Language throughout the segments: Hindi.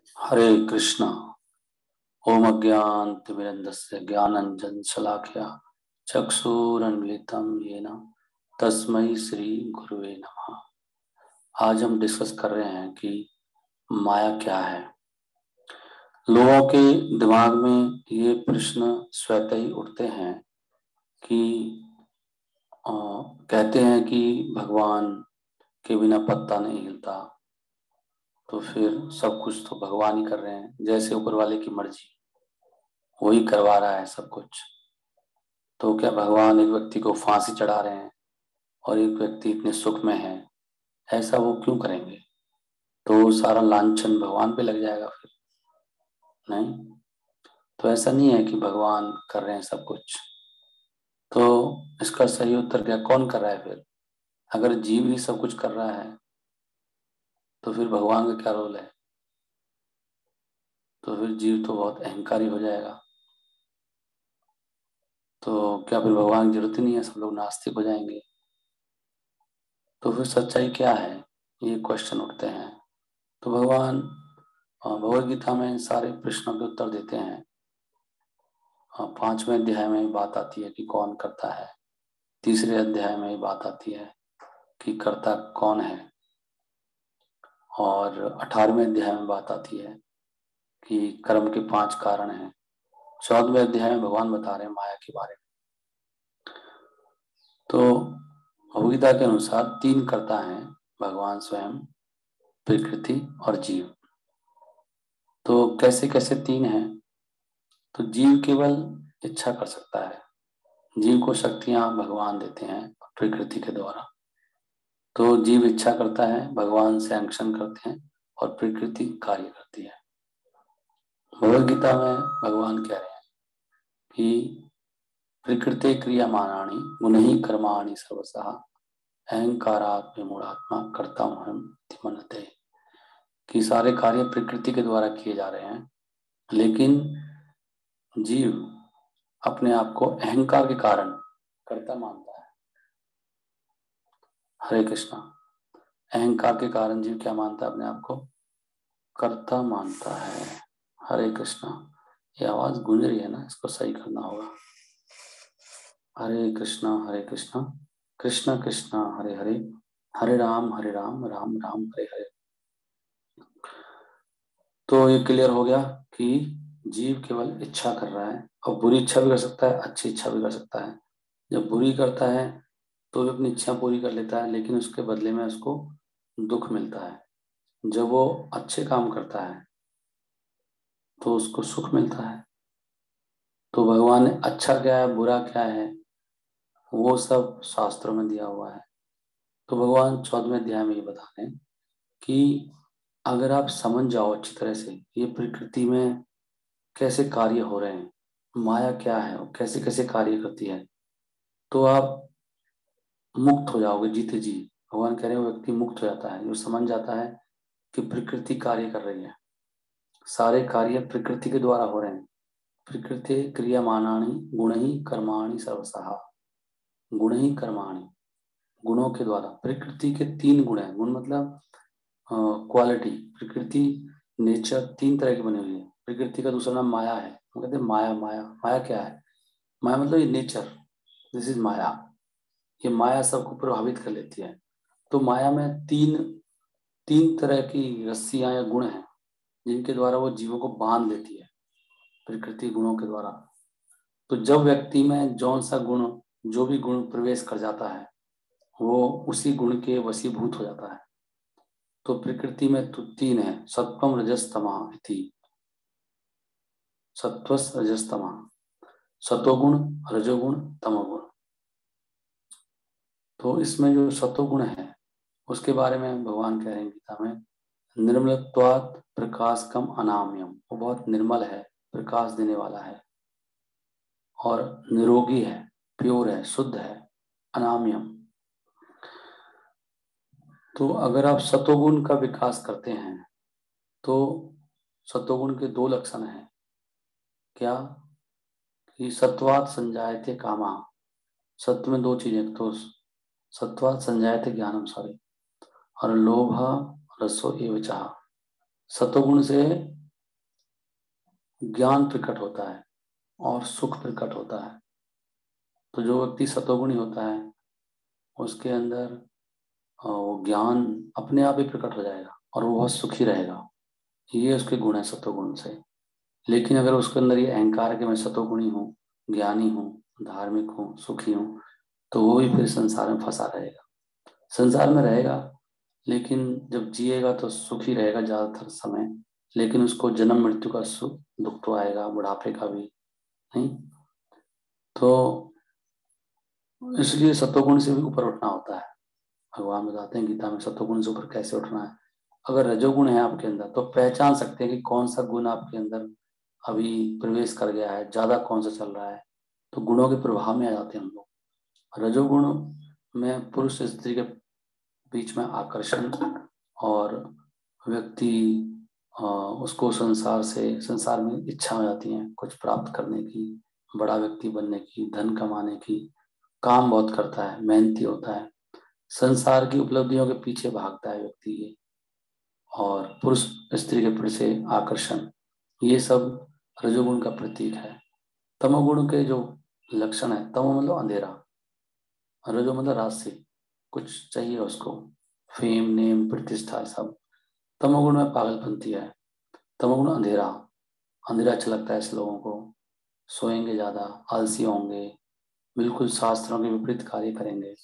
हरे कृष्णा। ओम अज्ञानतिमिरन्धस्य ज्ञानाञ्जनशलाकया चक्षुरुन्मीलितं येन तस्मै श्री गुरुवे नमः। आज हम डिस्कस कर रहे हैं कि माया क्या है। लोगों के दिमाग में ये प्रश्न स्वतः ही उठते हैं कि कहते हैं कि भगवान के बिना पत्ता नहीं हिलता, तो फिर सब कुछ तो भगवान ही कर रहे हैं, जैसे ऊपर वाले की मर्जी, वही करवा रहा है सब कुछ। तो क्या भगवान एक व्यक्ति को फांसी चढ़ा रहे हैं और एक व्यक्ति इतने सुख में है, ऐसा वो क्यों करेंगे? तो सारा लांछन भगवान पे लग जाएगा फिर। नहीं, तो ऐसा नहीं है कि भगवान कर रहे हैं सब कुछ। तो इसका सही उत्तर क्या, कौन कर रहा है फिर? अगर जीव ही सब कुछ कर रहा है तो फिर भगवान का क्या रोल है? तो फिर जीव तो बहुत अहंकारी हो जाएगा। तो क्या फिर भगवान की जरूरत ही नहीं है, सब लोग नास्तिक हो जाएंगे? तो फिर सच्चाई क्या है, ये क्वेश्चन उठते हैं। तो भगवान भगवद गीता में इन सारे प्रश्नों के उत्तर देते हैं। 5वें अध्याय में बात आती है कि कौन करता है। तीसरे अध्याय में बात आती है कि कर्ता कौन है। और 18वें अध्याय में बात आती है कि कर्म के 5 कारण हैं। 14वें अध्याय में भगवान बता रहे हैं माया के बारे में। तो भगवद गीता के अनुसार 3 कर्ता हैं, भगवान स्वयं, प्रकृति और जीव। तो कैसे कैसे 3 हैं? तो जीव केवल इच्छा कर सकता है। जीव को शक्तियां भगवान देते हैं प्रकृति के द्वारा। तो जीव इच्छा करता है, भगवान से अंशन करते हैं और प्रकृति कार्य करती है। भगवद गीता में भगवान कह रहे हैं कि प्रकृति क्रियमाणानि गुणैः कर्माणि सर्वशः अहंकारात् विमूढ़ात्मा कर्ताहम् इति मन्यते। कि सारे कार्य प्रकृति के द्वारा किए जा रहे हैं, लेकिन जीव अपने आप को अहंकार के कारण कर्ता मानता है। हरे कृष्णा। अहंकार के कारण जीव क्या मानता है? अपने आप को कर्ता मानता है। हरे कृष्णा। ये आवाज गूंज रही है ना, इसको सही करना होगा। हरे कृष्णा कृष्णा कृष्णा हरे हरे, हरे राम राम राम हरे हरे। तो ये क्लियर हो गया कि जीव केवल इच्छा कर रहा है, और बुरी इच्छा भी कर सकता है, अच्छी इच्छा भी कर सकता है। जब बुरी करता है तो भी अपनी इच्छा पूरी कर लेता है, लेकिन उसके बदले में उसको दुख मिलता है। जब वो अच्छे काम करता है तो उसको सुख मिलता है। तो भगवान ने अच्छा क्या है बुरा क्या है वो सब शास्त्रों में दिया हुआ है। तो भगवान 14वें अध्याय में ये बता रहे हैं कि अगर आप समझ जाओ अच्छी तरह से ये प्रकृति में कैसे कार्य हो रहे हैं, माया क्या है और कैसे कैसे कार्य करती है, तो आप मुक्त हो जाओगे जीते जी। भगवान कह रहे हैं वो व्यक्ति मुक्त हो जाता है जो समझ जाता है कि प्रकृति कार्य कर रही है। सारे कार्य प्रकृति के द्वारा हो रहे हैं। प्रकृति क्रियमाणानि गुणैः कर्माणि सर्वशः। गुणैः कर्माणि, गुणों के द्वारा। प्रकृति के 3 गुण हैं। गुण मतलब क्वालिटी। प्रकृति नेचर 3 तरह की बनी हुई है। प्रकृति का दूसरा नाम माया है। वो कहते हैं माया माया माया क्या है? माया मतलब ये नेचर, दिस इज माया। ये माया सबको प्रभावित कर लेती है। तो माया में तीन तरह की रस्सियां या गुण हैं जिनके द्वारा वो जीवों को बांध देती है, प्रकृति गुणों के द्वारा। तो जब व्यक्ति में जौन सा गुण, जो भी गुण प्रवेश कर जाता है वो उसी गुण के वशीभूत हो जाता है। तो प्रकृति में तो 3 है, सत्वम रजस तमः इति। सत्वस रजस तमः, सतोगुण, रजोगुण, तमोगुण। तो इसमें जो सतोगुण है उसके बारे में भगवान कह रहे हैं गीता में, निर्मलत्वात् प्रकाशकम अनाम्यम। वो बहुत निर्मल है, प्रकाश देने वाला है और निरोगी है, प्योर है, शुद्ध है, अनाम्यम। तो अगर आप सतोगुण का विकास करते हैं तो सतोगुण के 2 लक्षण हैं। क्या? कि सत्वात् संजायते कामा। सत्व में 2 चीजें, तो सत्वात् संजायते ज्ञानम, सॉरी, और लोभ रसो एव चाह। सतोगुण से ज्ञान प्रकट होता है और सुख प्रकट होता है। तो जो व्यक्ति सतोगुणी होता है उसके अंदर वो ज्ञान अपने आप ही प्रकट हो जाएगा और वो बहुत सुखी रहेगा। ये उसके गुण है सतोगुण से। लेकिन अगर उसके अंदर ये अहंकार है कि मैं सतोगुणी हूँ, ज्ञानी हूँ, धार्मिक हूँ, सुखी हूँ, तो वो भी फिर संसार में फंसा रहेगा। संसार में रहेगा लेकिन जब जिएगा तो सुखी रहेगा ज्यादातर समय, लेकिन उसको जन्म मृत्यु का सुख दुख तो आएगा, बुढ़ापे का भी। नहीं, तो इसलिए सतोगुण से भी ऊपर उठना होता है। भगवान बताते हैं गीता में सतोगुण से ऊपर कैसे उठना है। अगर रजोगुण है आपके अंदर तो पहचान सकते हैं कि कौन सा गुण आपके अंदर अभी प्रवेश कर गया है, ज्यादा कौन सा चल रहा है। तो गुणों के प्रभाव में आ जाते हैं हम लोग। रजोगुण में पुरुष स्त्री के बीच में आकर्षण और व्यक्ति उसको संसार में इच्छा हो जाती है कुछ प्राप्त करने की, बड़ा व्यक्ति बनने की, धन कमाने की। काम बहुत करता है, मेहनती होता है, संसार की उपलब्धियों के पीछे भागता है व्यक्ति ये। और पुरुष स्त्री के प्रति से आकर्षण, ये सब रजोगुण का प्रतीक है। तमोगुण के जो लक्षण है, तमो मतलब अंधेरा, रजो मतलब राशि, कुछ चाहिए उसको, फेम नेम प्रतिष्ठा सब। तमोगुण में पागलपंती है। तमोगुण अंधेरा, अंधेरा अच्छा लगता है ऐसे लोगों को, सोएंगे ज्यादा, आलसी होंगे, बिल्कुल शास्त्रों के विपरीत कार्य करेंगे,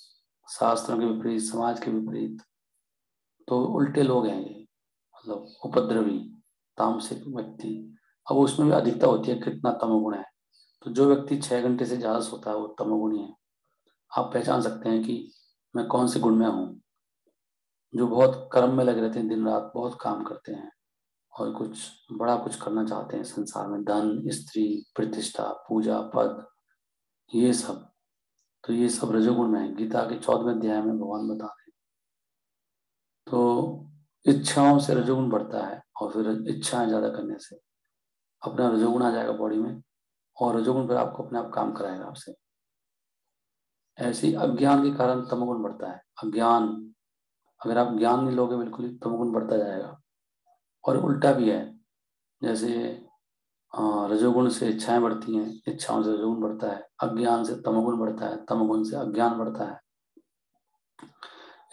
शास्त्रों के विपरीत, समाज के विपरीत। तो उल्टे लोग हैं ये, मतलब उपद्रवी, तामसिक व्यक्ति। अब उसमें भी अधिकता होती है कितना तमोगुण है। तो जो व्यक्ति 6 घंटे से ज्यादा सोता है वो तमोगुणी है। आप पहचान सकते हैं कि मैं कौन से गुण में हूँ। जो बहुत कर्म में लगे रहते हैं, दिन रात बहुत काम करते हैं और कुछ बड़ा कुछ करना चाहते हैं संसार में, धन, स्त्री, प्रतिष्ठा, पूजा, पद, ये सब। तो ये सब रजोगुण में है। गीता के 14वें अध्याय में भगवान बता रहे हैं। तो इच्छाओं से रजोगुण बढ़ता है और फिर इच्छाएं ज्यादा करने से अपना रजोगुण आ जाएगा बॉडी में, और रजोगुण फिर आपको अपने आप काम कराएगा आपसे। ऐसे ही अज्ञान के कारण तमोगुण बढ़ता है। अज्ञान, अगर आप ज्ञान नहीं लोगे बिल्कुल ही, तमोगुण बढ़ता जाएगा। और उल्टा भी है, जैसे रजोगुण से इच्छाएं बढ़ती हैं, इच्छाओं से रजोगुण बढ़ता है, अज्ञान से तमोगुण बढ़ता है, तमोगुण से अज्ञान बढ़ता है।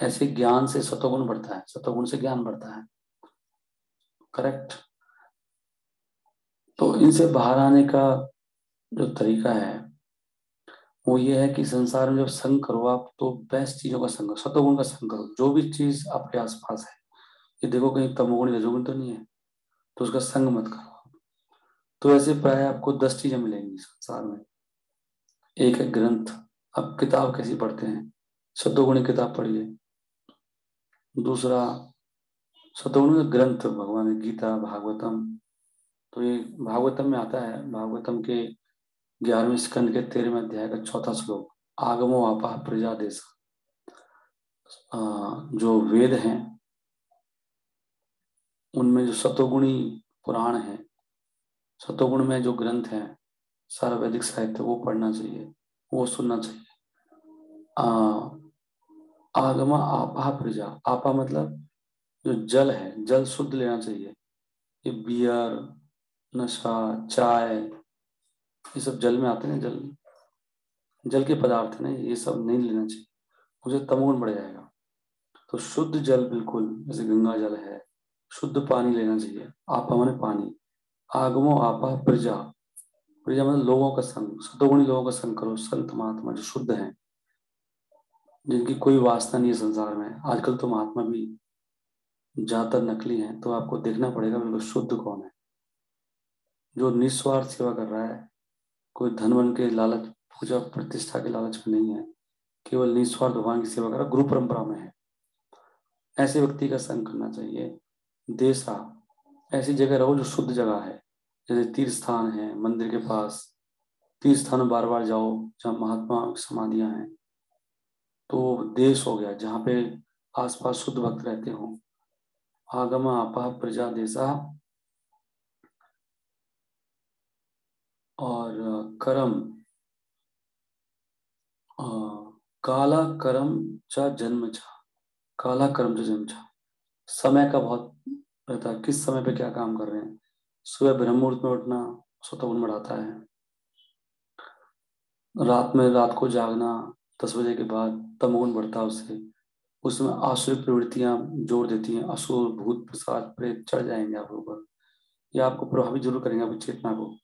ऐसे ज्ञान से सतोगुण बढ़ता है, सतोगुण से ज्ञान बढ़ता है। करेक्ट। तो इनसे बाहर आने का जो तरीका है वो ये है कि संसार में जब संग करो आप तो बेस्ट चीजों का संग करो, सतोगुण का संग करो। जो भी चीज आपके आसपास है, ये देखो कहीं तमोगुण रजोगुण तो नहीं है, तो उसका संग मत करो। तो ऐसे प्राय आपको 10 चीजें मिलेंगी संसार में। एक है ग्रंथ। अब किताब कैसी पढ़ते हैं, सतोगुणी किताब पढ़िए। दूसरा, सतोगुणी ग्रंथ, भगवान की गीता, भागवतम। तो ये भागवतम में आता है, भागवतम के 11वें स्कंद के 13वें अध्याय का 4था श्लोक, आगमो आपा प्रजा देश। जो वेद हैं उनमें जो सतोगुणी पुराण है, सतोगुण में जो ग्रंथ हैं, सारा वैदिक साहित्य, वो पढ़ना चाहिए, वो सुनना चाहिए। आ, आगमा आपा प्रजा, आपा मतलब जो जल है, जल शुद्ध लेना चाहिए। ये बियर, नशा, चाय, ये सब जल में आते हैं। जल, जल के पदार्थ है ना, ये सब नहीं लेना चाहिए, मुझे तमोगुण बढ़ जाएगा। तो शुद्ध जल, बिल्कुल जैसे गंगा जल है, शुद्ध पानी लेना चाहिए। आपा माने पानी। आगमो आपा प्रजा, प्रजा मतलब लोगों का संग, सतोगुणी लोगों का संग करो, संत महात्मा जो शुद्ध हैं, जिनकी कोई वासना नहीं है संसार में। आजकल तो महात्मा भी ज्यादातर नकली हैं, तो आपको देखना पड़ेगा बिल्कुल शुद्ध कौन है, जो निस्वार्थ सेवा कर रहा है। कोई धन वन के लालच, पूजा प्रतिष्ठा के लालच में नहीं है, केवल निस्वार्थ भगवान की सेवा कर रहा है, गुरु परंपरा में है। ऐसे व्यक्ति का संग करना चाहिए। देशा, ऐसी जगह रहो जो शुद्ध जगह है, जैसे तीर्थ स्थान है मंदिर के पास। तीर्थ स्थान बार बार जाओ जहाँ महात्मा की समाधियां हैं। तो देश हो गया जहाँ पे आसपास शुद्ध भक्त रहते हो। आगम आपा प्रजा देशा। और कर्म, अ, काला कर्म च जन्म च, काला कर्म च जन्म च। समय का बहुत रहता है, किस समय पे क्या काम कर रहे हैं। सुबह ब्रह्म मुहूर्त में उठना सत्वगुण बढ़ाता है। रात को जागना 10 बजे के बाद तमोगुण बढ़ता है उससे। उसमें आसुरिक प्रवृत्तियां जोड़ देती हैं, असुर भूत पिशाच प्रेत चढ़ जाएंगे आपके ऊपर। ये आपको प्रभावित जरूर करेंगे आपकी चेतना को।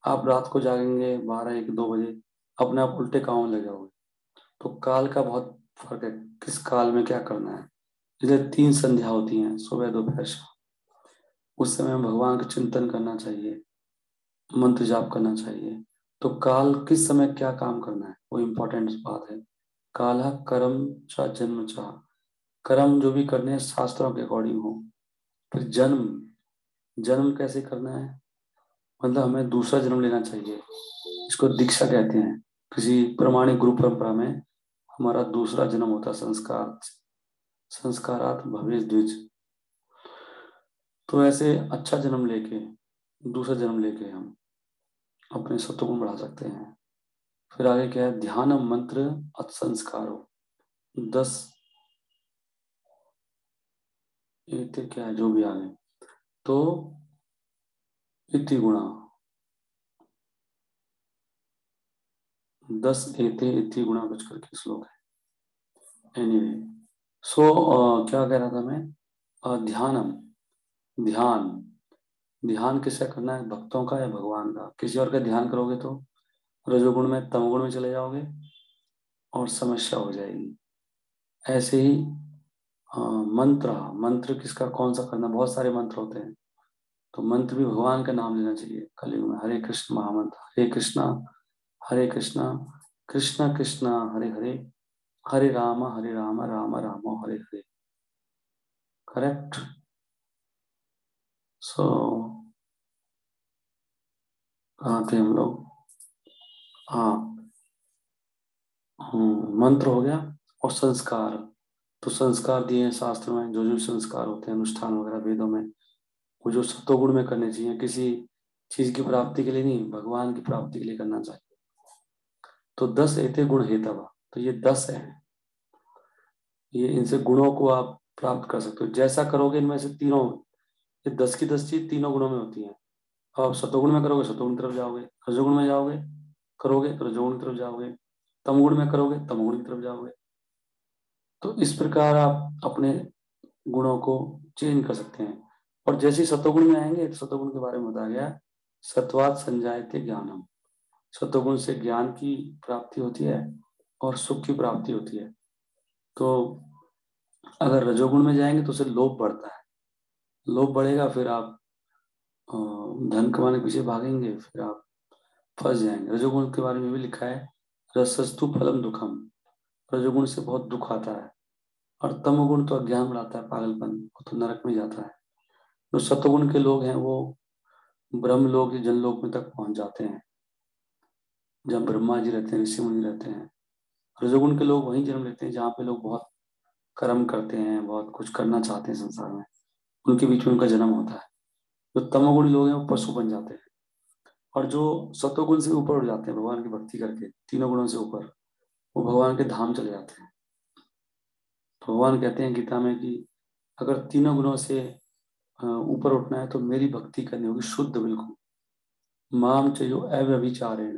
आप रात को जागेंगे 12 1 2 बजे, अपने आप उल्टे कामों में लग जाओगे। तो काल का बहुत फर्क है, किस काल में क्या करना है। इसलिए 3 संध्या होती हैं, सुबह दोपहर शाम। उस समय भगवान का चिंतन करना चाहिए, मंत्र जाप करना चाहिए। तो काल किस समय क्या काम करना है वो इम्पोर्टेंट बात है। काल कर्म चा जन्म चा, कर्म जो भी करने हैं शास्त्रों के अकॉर्डिंग हो। फिर जन्म, जन्म कैसे करना है, मतलब हमें दूसरा जन्म लेना चाहिए। इसको दीक्षा कहते हैं। किसी प्रमाणिक गुरु परंपरा में हमारा दूसरा जन्म होता है संस्कार, संस्कारात भवेश द्विज। तो ऐसे अच्छा जन्म लेके, दूसरा जन्म लेके हम अपने सत्वगुण बढ़ा सकते हैं। फिर आगे क्या है, ध्यान मंत्र अत संस्कारो 10 ये क्या है जो भी आगे। तो इति गुणा 10 एते इति गुणा कुछ करके श्लोक है। एनीवे, सो क्या कह रहा था मैं, ध्यानम, ध्यान, ध्यान किसका करना है, भक्तों का या भगवान का। किसी और का ध्यान करोगे तो रजोगुण में तमोगुण में चले जाओगे और समस्या हो जाएगी। ऐसे ही मंत्र, मंत्र किसका कौन सा करना, बहुत सारे मंत्र होते हैं। तो मंत्र भी भगवान का नाम लेना चाहिए कलयुग में। हरे कृष्ण महामंत्र, हरे कृष्णा कृष्णा कृष्णा हरे हरे, हरे राम राम राम हरे हरे। करेक्ट। सो कहाँ थे हम लोग, हाँ, मंत्र हो गया। और संस्कार, तो संस्कार दिए हैं शास्त्र में, जो जो संस्कार होते हैं अनुष्ठान वगैरह वेदों में, वो जो सत्वगुण में करने चाहिए। किसी चीज की प्राप्ति के लिए नहीं, भगवान की प्राप्ति के लिए करना चाहिए। तो 10 ऐसे गुण है तब, तो ये 10 है। ये इनसे गुणों को आप प्राप्त कर सकते हो, जैसा करोगे इनमें से तीनों। ये 10 की 10 चीज तीनों गुणों में होती है। आप सतोगुण में करोगे सतोगुण की तरफ जाओगे, रजोगुण में जाओगे करोगे तो रजोगुण की तरफ जाओगे, तमगुण में करोगे तमगुण की तरफ जाओगे। तो इस प्रकार आप अपने गुणों को चेंज कर सकते हैं। और जैसे ही सतोगुण में आएंगे तो सतोगुण के बारे में बताया गया, सत्वात संजायते ज्ञानम। सतोगुण से ज्ञान की प्राप्ति होती है और सुख की प्राप्ति होती है। तो अगर रजोगुण में जाएंगे तो उससे लोभ बढ़ता है, लोभ बढ़ेगा, फिर आप धन कमाने के पीछे भागेंगे, फिर आप फंस जाएंगे। रजोगुण के बारे में भी लिखा है, रसस्तु फलम दुखम। रजोगुण से बहुत दुख आता है। और तमोगुण तो अज्ञान बढ़ाता है, पागलपन, वो तो नरक में जाता है। जो सतोगुण के लोग हैं वो ब्रह्मलोक या जनलोक में तक पहुंच जाते हैं, जहाँ ब्रह्मा जी रहते हैं, ऋषि मुनि रहते हैं। रजोगुण के लोग वहीं जन्म लेते हैं जहाँ पे लोग बहुत कर्म करते हैं, बहुत कुछ करना चाहते हैं संसार में, उनके बीच में उनका जन्म होता है। जो तमोगुणी लोग हैं वो पशु बन जाते हैं। और जो सतोगुण से ऊपर उठ जाते हैं भगवान की भक्ति करके, तीनों गुणों से ऊपर, वो भगवान के धाम चले जाते हैं। तो भगवान कहते हैं गीता में कि अगर तीनों गुणों से ऊपर उठना है तो मेरी भक्ति करनी होगी शुद्ध बिल्कुल। माम चयो अव्यभिचारेण,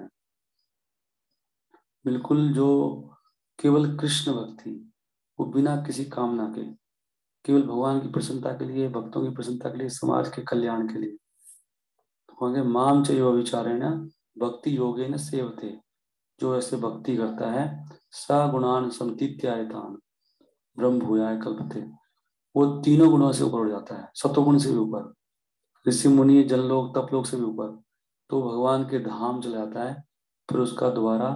बिल्कुल जो केवल कृष्ण भक्ति, वो बिना किसी कामना के, केवल भगवान की प्रसन्नता के लिए, भक्तों की प्रसन्नता के लिए, समाज के कल्याण के लिए। तो आगे माम चयो अविचारेण भक्ति योगेन सेवते, जो ऐसे भक्ति करता है, सा गुणान समतीत्यायतान ब्रह्म भूयाय कल्पते, वो तीनों गुणों से ऊपर उठ जाता है, सतोगुण से भी ऊपर, ऋषि मुनि जनलोक तपलोक से भी ऊपर। तो भगवान के धाम चला जाता है, फिर उसका दोबारा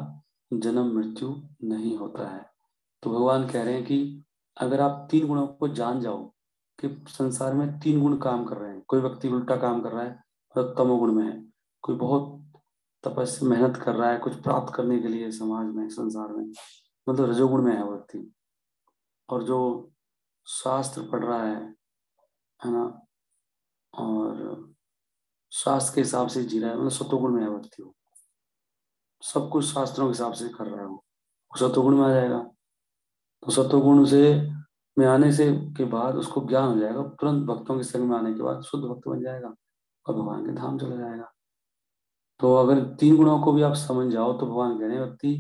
जन्म मृत्यु नहीं होता है। तो भगवान कह रहे हैं कि अगर आप 3 गुणों को जान जाओ कि संसार में 3 गुण काम कर रहे हैं, कोई व्यक्ति उल्टा काम कर रहा है और तमोगुण में है, कोई बहुत तपस्या मेहनत कर रहा है कुछ प्राप्त करने के लिए समाज में संसार में, मतलब रजोगुण में है वो व्यक्ति, और जो शास्त्र पढ़ रहा है ना, और शास्त्र के हिसाब से जी रहा है, मतलब सतोगुण में है व्यक्ति, वो सब कुछ शास्त्रों के हिसाब से कर रहा है, वो सतोगुण में आ जाएगा। तो सतोगुण से में आने से के बाद उसको ज्ञान हो जाएगा, तुरंत भक्तों के संग में आने के बाद शुद्ध भक्त बन जाएगा और भगवान के धाम चला जाएगा। तो अगर तीन गुणों को भी आप समझ जाओ तो भगवान कह रहे हैं व्यक्ति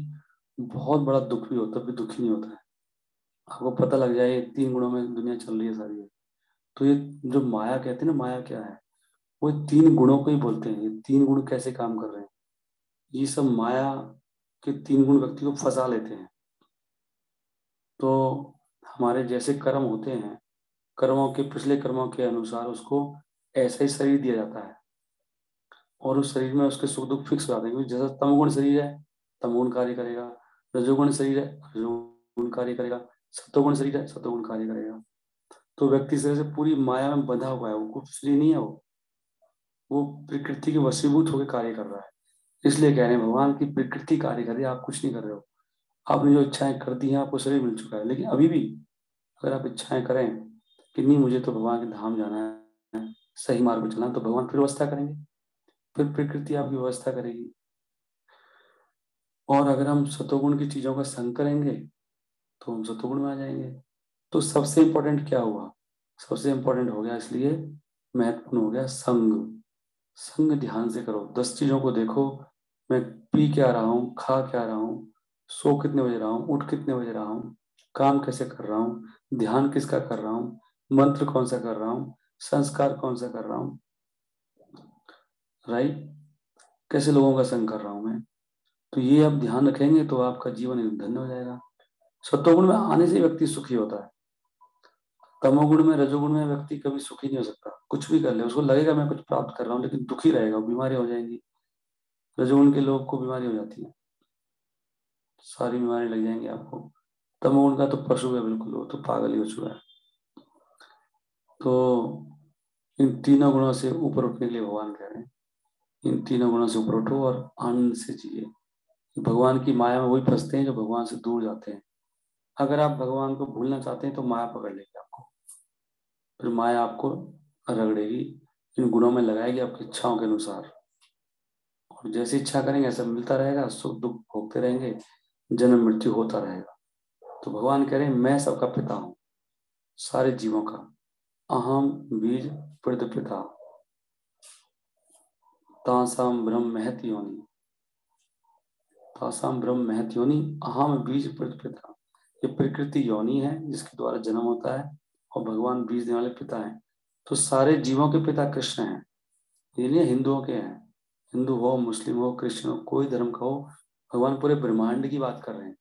बहुत बड़ा दुख भी होता है, तब भी दुखी नहीं होता है। आपको पता लग जाए ये तीन गुणों में दुनिया चल रही है सारी। तो ये जो माया कहते हैं ना, माया क्या है, वो तीन गुणों को ही बोलते हैं। ये तीन गुण कैसे काम कर रहे हैं, ये सब माया के तीन गुण व्यक्ति को फंसा लेते हैं। तो हमारे जैसे कर्म होते हैं, कर्मों के पिछले कर्मों के अनुसार उसको ऐसा ही शरीर दिया जाता है और उस शरीर में उसके सुख दुख फिक्स हो जाते हैं। क्योंकि जैसा तमगुण शरीर है, तमगुण कार्य करेगा। रजोगुण शरीर है, रजोगुण कार्य करेगा। सत्वगुण शरीर है, सत्वगुण कार्य करेगा। तो व्यक्ति इस तरह से पूरी माया में बंधा हुआ है, वो कुछ फ्री नहीं है। वो प्रकृति के वशीभूत होकर कार्य कर रहा है। इसलिए कह रहे हैं भगवान की प्रकृति कार्य कर रही है, आप कुछ नहीं कर रहे हो। आपने जो इच्छाएं कर दी हैं, आपको शरीर मिल चुका है, लेकिन अभी भी अगर आप इच्छाएं करें कि नहीं मुझे तो भगवान के धाम जाना है, सही मार्ग में चलना है, तो भगवान फिर व्यवस्था करेंगे, फिर प्रकृति आपकी व्यवस्था करेगी। और अगर हम सतोगुण की चीजों का संग करेंगे तो हम सतोगुण में आ जाएंगे। तो सबसे इंपॉर्टेंट क्या हुआ, सबसे इंपॉर्टेंट हो गया, इसलिए महत्वपूर्ण हो गया संग। संग ध्यान से करो, 10 चीजों को देखो। मैं पी क्या रहा हूँ, खा क्या रहा हूँ, सो कितने बजे रहा हूँ, उठ कितने बजे रहा हूँ, काम कैसे कर रहा हूँ, ध्यान किसका कर रहा हूँ, मंत्र कौन सा कर रहा हूँ, संस्कार कौन सा कर रहा हूँ, राइट, कैसे लोगों का संग कर रहा हूँ मैं। तो ये आप ध्यान रखेंगे तो आपका जीवन एकदम धन्य हो जाएगा। सत्वगुण में आने से व्यक्ति सुखी होता है। तमोगुण में, रजोगुण में व्यक्ति कभी सुखी नहीं हो सकता। कुछ भी कर ले उसको लगेगा मैं कुछ प्राप्त कर रहा हूँ, लेकिन दुखी रहेगा, बीमारी हो जाएंगी। रजोगुण के लोग को बीमारी हो जाती है, सारी बीमारी लग जाएंगी आपको। तमोगुण का तो पशु है बिल्कुल, वो तो पागल ही हो चुका है। तो इन तीनों गुणों से ऊपर उठने के लिए भगवान कह रहे हैं, इन तीनों गुणों से ऊपर उठो और आनंद से जिए। भगवान की माया में वही फंसते हैं जो भगवान से दूर जाते हैं। अगर आप भगवान को भूलना चाहते हैं तो माया पकड़ लेगी आपको, फिर माया आपको रगड़ेगी, इन गुणों में लगाएगी आपकी इच्छाओं के अनुसार। और जैसी इच्छा करेंगे ऐसा मिलता रहेगा, सुख दुख भोगते रहेंगे, जन्म मृत्यु होता रहेगा। तो भगवान कह रहे हैं मैं सबका पिता हूँ, सारे जीवों का। अहम बीज प्रदपिता, तासाम ब्रह्म महत योनि, तासाम ब्रह्म महत योनि, अहम बीज प्रदपिता। ये प्रकृति योनि है जिसके द्वारा जन्म होता है, और भगवान बीज देने वाले पिता हैं। तो सारे जीवों के पिता कृष्ण हैं, ये नहीं हिंदुओं के हैं। हिंदू हो, मुस्लिम हो, क्रिश्चियन हो, कोई धर्म का हो, भगवान पूरे ब्रह्मांड की बात कर रहे हैं।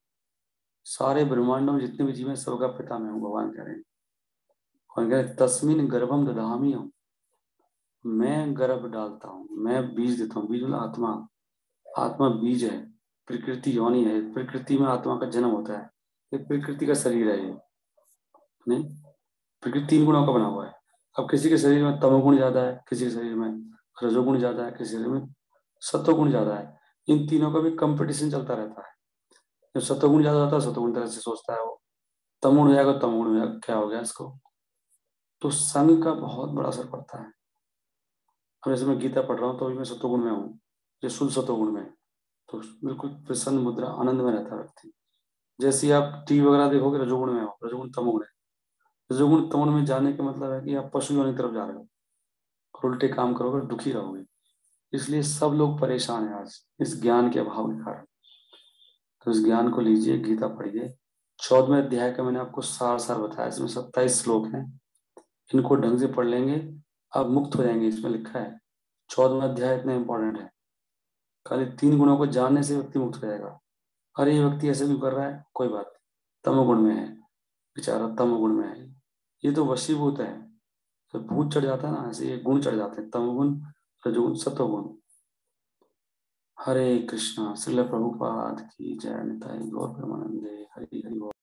सारे ब्रह्मांडों में जितने भी जीव हैं सबका पिता मैं हूँ, भगवान कह रहे हैं। और कह रहे हैं, तस्मिन गर्भम दधामी हूँ, मैं गर्भ डालता हूँ, मैं बीज देता हूँ। बीज मतलब आत्मा, आत्मा बीज है, प्रकृति योनि है, प्रकृति में आत्मा का जन्म होता है। ये प्रकृति का शरीर है ये, नहीं, प्रकृति तीन गुणों का बना हुआ है। अब किसी के शरीर में तमोगुण ज्यादा है, किसी के शरीर में रजोगुण ज्यादा है, किसी के शरीर में सत्वगुण ज्यादा है। इन तीनों का भी कंपटीशन चलता रहता है। जब सत्वगुण ज्यादा होता है सत्वगुण तरह से सोचता है वो, तमगुण हो जाएगा, तमगुण हो जाएगा, क्या हो गया इसको। तो संग का बहुत बड़ा असर पड़ता है। अब जैसे मैं गीता पढ़ रहा हूँ तो अभी मैं सत्वगुण में हूँ, जो शुद्ध सत्वगुण में, तो बिल्कुल प्रसन्न मुद्रा आनंद में रहता है व्यक्ति। जैसे ही आप टीवी वगैरह देखोगे रजोगुण में हो, रजोगुण तमोगुण है। रजोगुण तमोगुण में जाने का मतलब है कि आप पशु योनि की तरफ जा रहे हो और उल्टे काम करोगे, दुखी रहोगे। इसलिए सब लोग परेशान हैं आज इस ज्ञान के अभाव के कारण। तो इस ज्ञान को लीजिए, गीता पढ़िए। 14वें अध्याय का मैंने आपको सार सार बताया, इसमें 27 श्लोक हैं। इनको ढंग से पढ़ लेंगे, आप मुक्त हो जाएंगे। इसमें लिखा है 14वां अध्याय इतना इंपॉर्टेंट है। खाली तीन गुणों को जानने से व्यक्ति मुक्त हो जाएगा। अरे ये व्यक्ति ऐसे क्यों कर रहा है, कोई बात नहीं, तमोगुण में है, बेचारा तमोगुण में है, ये तो वशीभूत है। तो भूत चढ़ जाता है ना, ऐसे ये गुण चढ़ जाते हैं, तमोगुण, रजोगुण, सत्वगुण। हरे कृष्णा, श्रील प्रभुपाद की जय। निताई गौर प्रेमानंदे, हरि हरि बोल।